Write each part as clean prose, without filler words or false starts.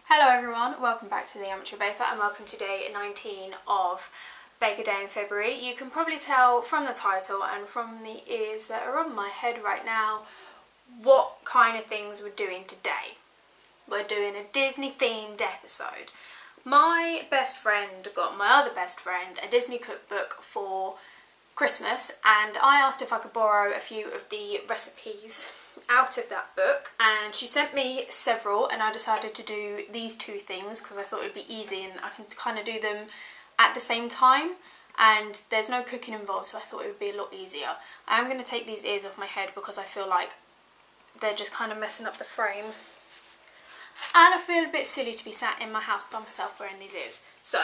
Hello everyone, welcome back to the Amateur Baker and welcome to day 19 of Baker Day in February. You can probably tell from the title and from the ears that are on my head right now what kind of things we're doing today. We're doing a Disney themed episode. My best friend got my other best friend a Disney cookbook for Christmas and I asked if I could borrow a few of the recipes out of that book, and she sent me several and I decided to do these two things because I thought it would be easy and I can kind of do them at the same time and there's no cooking involved, so I thought it would be a lot easier. I am going to take these ears off my head because I feel like they're just kind of messing up the frame and I feel a bit silly to be sat in my house by myself wearing these ears. So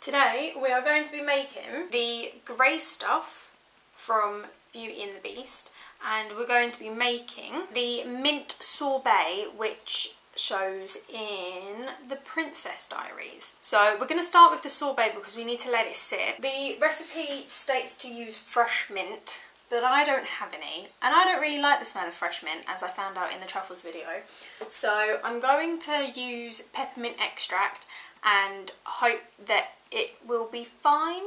today we are going to be making the grey stuff from Beauty and the Beast, and we're going to be making the mint sorbet which shows in the Princess Diaries. So we're going to start with the sorbet because we need to let it sit. The recipe states to use fresh mint, but I don't have any and I don't really like the smell of fresh mint, as I found out in the truffles video. So I'm going to use peppermint extract and hope that it will be fine,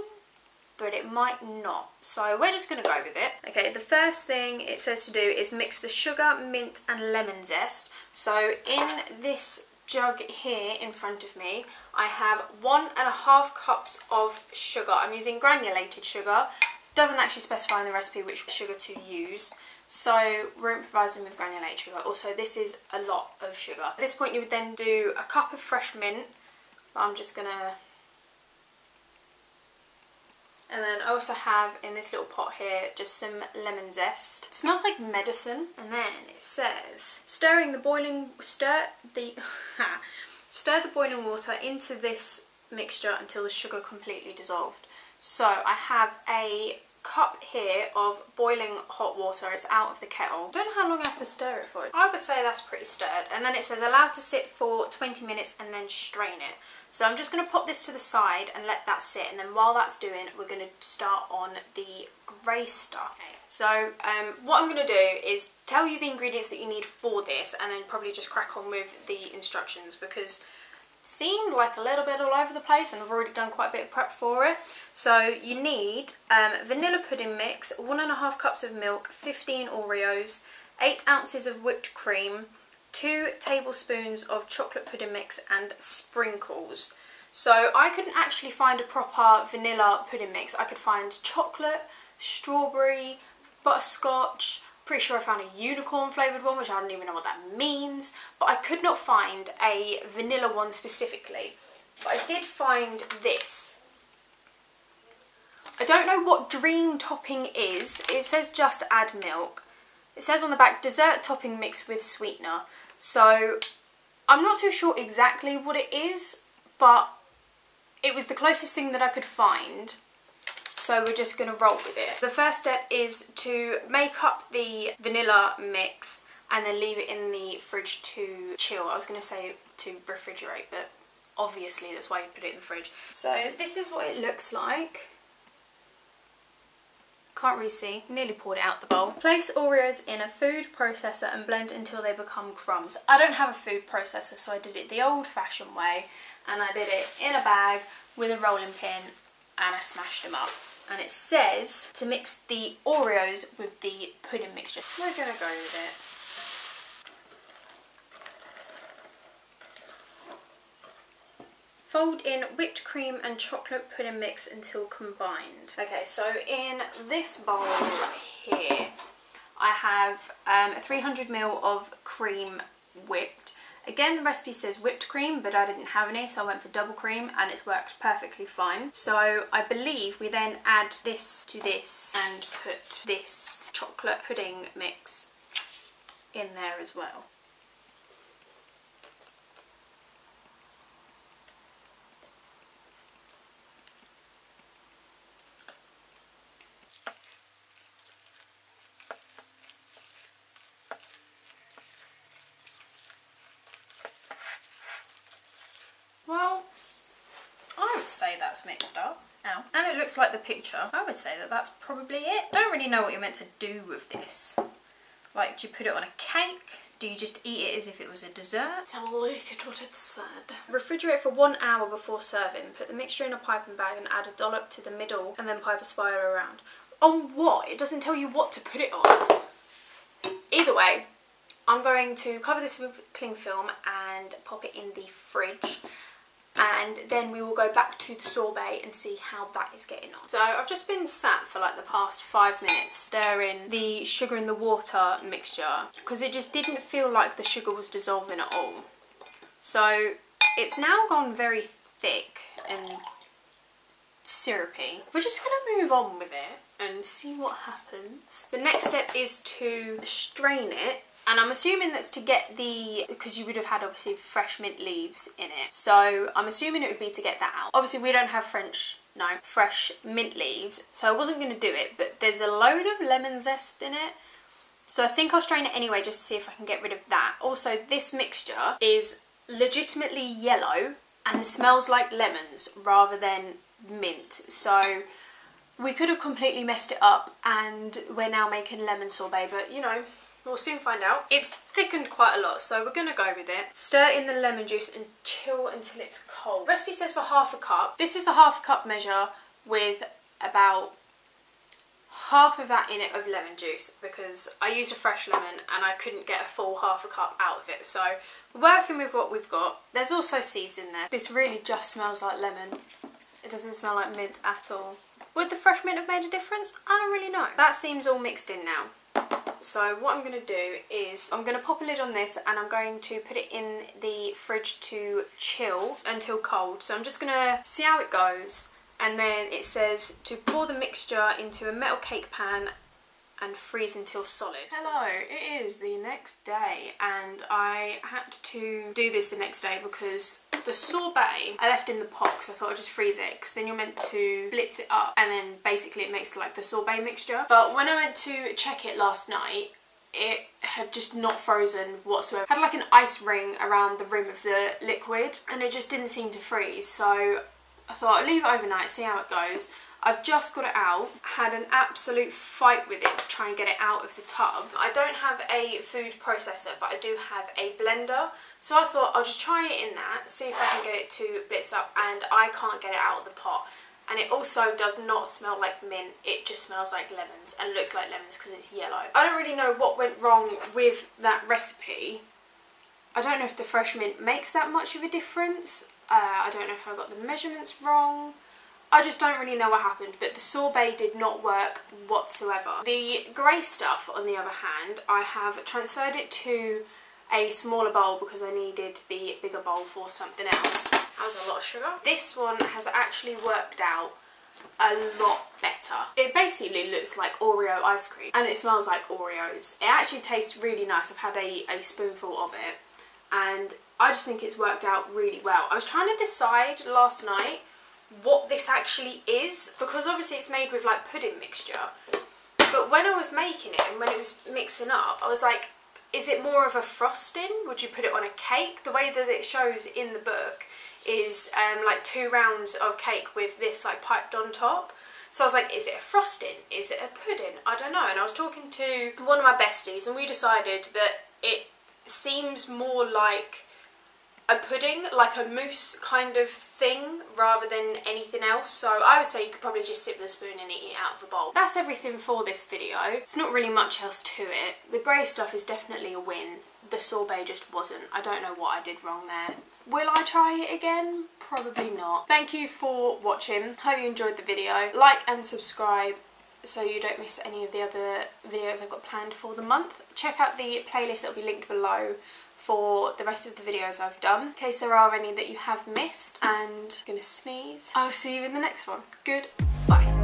but it might not, so we're just going to go with it. Okay, the first thing it says to do is mix the sugar, mint and lemon zest. So in this jug here in front of me I have 1.5 cups of sugar. I'm using granulated sugar. Doesn't actually specify in the recipe which sugar to use, so we're improvising with granulated sugar. Also, this is a lot of sugar. At this point you would then do a cup of fresh mint, but I'm just going to... And then I also have in this little pot here just some lemon zest. It smells like medicine. And then it says stir the boiling water into this mixture until the sugar completely dissolved. So I have a cup here of boiling hot water. It's out of the kettle. I don't know how long I have to stir it for. I would say that's pretty stirred. And then it says allow to sit for 20 minutes and then strain it. So I'm just going to pop this to the side and let that sit, and then while that's doing we're going to start on the grey stuff. Okay. So what I'm going to do is tell you the ingredients that you need for this and then probably just crack on with the instructions because seemed like a little bit all over the place and I've already done quite a bit of prep for it. So you need vanilla pudding mix, 1.5 cups of milk, 15 Oreos, 8 ounces of whipped cream, 2 tablespoons of chocolate pudding mix and sprinkles. So I couldn't actually find a proper vanilla pudding mix. I could find chocolate, strawberry, butterscotch. Pretty sure I found a unicorn flavoured one, which I don't even know what that means, but I could not find a vanilla one specifically. But I did find this. I don't know what dream topping is. It says just add milk. It says on the back dessert topping mixed with sweetener. So I'm not too sure exactly what it is, but it was the closest thing that I could find. So we're just going to roll with it. The first step is to make up the vanilla mix and then leave it in the fridge to chill. I was going to say to refrigerate, but obviously that's why you put it in the fridge. So this is what it looks like. Can't really see, nearly poured it out the bowl. Place Oreos in a food processor and blend until they become crumbs. I don't have a food processor, so I did it the old-fashioned way, and I did it in a bag with a rolling pin and I smashed them up. And it says to mix the Oreos with the pudding mixture. We're going to go with it. Fold in whipped cream and chocolate pudding mix until combined. Okay, so in this bowl here I have 300 ml of cream whipped. Again, the recipe says whipped cream, but I didn't have any, so I went for double cream and it's worked perfectly fine. So I believe we then add this to this and put this chocolate pudding mix in there as well. Well, I would say that's mixed up. Ow. And it looks like the picture. I would say that that's probably it. Don't really know what you're meant to do with this. Like, do you put it on a cake? Do you just eat it as if it was a dessert? Let's have a look at what it said. Refrigerate for 1 hour before serving. Put the mixture in a piping bag and add a dollop to the middle and then pipe a spiral around. On what? It doesn't tell you what to put it on. Either way, I'm going to cover this with cling film and pop it in the fridge. And then we will go back to the sorbet and see how that is getting on. So I've just been sat for like the past 5 minutes stirring the sugar and the water mixture because it just didn't feel like the sugar was dissolving at all. So it's now gone very thick and syrupy. We're just gonna move on with it and see what happens. The next step is to strain it. And I'm assuming that's to get because you would have had obviously fresh mint leaves in it. So I'm assuming it would be to get that out. Obviously we don't have fresh mint leaves, so I wasn't going to do it, but there's a load of lemon zest in it. So I think I'll strain it anyway just to see if I can get rid of that. Also, this mixture is legitimately yellow and smells like lemons rather than mint. So we could have completely messed it up and we're now making lemon sorbet, but you know, we'll soon find out. It's thickened quite a lot, so we're going to go with it. Stir in the lemon juice and chill until it's cold. The recipe says for half a cup. This is a half a cup measure with about half of that in it of lemon juice because I used a fresh lemon and I couldn't get a full half a cup out of it. So we're working with what we've got. There's also seeds in there. This really just smells like lemon. It doesn't smell like mint at all. Would the fresh mint have made a difference? I don't really know. That seems all mixed in now. So what I'm going to do is I'm going to pop a lid on this and I'm going to put it in the fridge to chill until cold. So I'm just going to see how it goes, and then it says to pour the mixture into a metal cake pan and freeze until solid. Hello, it is the next day and I had to do this the next day because the sorbet I left in the pot because I thought I'd just freeze it because then you're meant to blitz it up and then basically it makes like the sorbet mixture. But when I went to check it last night, it had just not frozen whatsoever. It had like an ice ring around the rim of the liquid and it just didn't seem to freeze. So I thought I'd leave it overnight, see how it goes. I've just got it out, had an absolute fight with it to try and get it out of the tub. I don't have a food processor, but I do have a blender. So I thought I'll just try it in that, see if I can get it to blitz up, and I can't get it out of the pot. And it also does not smell like mint, it just smells like lemons and looks like lemons because it's yellow. I don't really know what went wrong with that recipe. I don't know if the fresh mint makes that much of a difference. I don't know if I got the measurements wrong. I just don't really know what happened, but the sorbet did not work whatsoever. The grey stuff, on the other hand, I have transferred it to a smaller bowl because I needed the bigger bowl for something else. That was a lot of sugar. This one has actually worked out a lot better. It basically looks like Oreo ice cream and it smells like Oreos. It actually tastes really nice. I've had a spoonful of it and I just think it's worked out really well. I was trying to decide last night what this actually is because obviously it's made with like pudding mixture, but when I was making it and when it was mixing up I was like, is it more of a frosting? Would you put it on a cake? The way that it shows in the book is like 2 rounds of cake with this like piped on top. So I was like, is it a frosting? Is it a pudding? I don't know. And I was talking to one of my besties and we decided that it seems more like a pudding, like a mousse kind of thing rather than anything else. So I would say you could probably just sip the spoon and eat it out of a bowl. That's everything for this video. It's not really much else to it. The grey stuff is definitely a win. The sorbet just wasn't. I don't know what I did wrong there. Will I try it again? Probably not. Thank you for watching. Hope you enjoyed the video. Like and subscribe so you don't miss any of the other videos I've got planned for the month. Check out the playlist that will be linked below for the rest of the videos I've done, in case there are any that you have missed. And I'm gonna sneeze. I'll see you in the next one. Goodbye.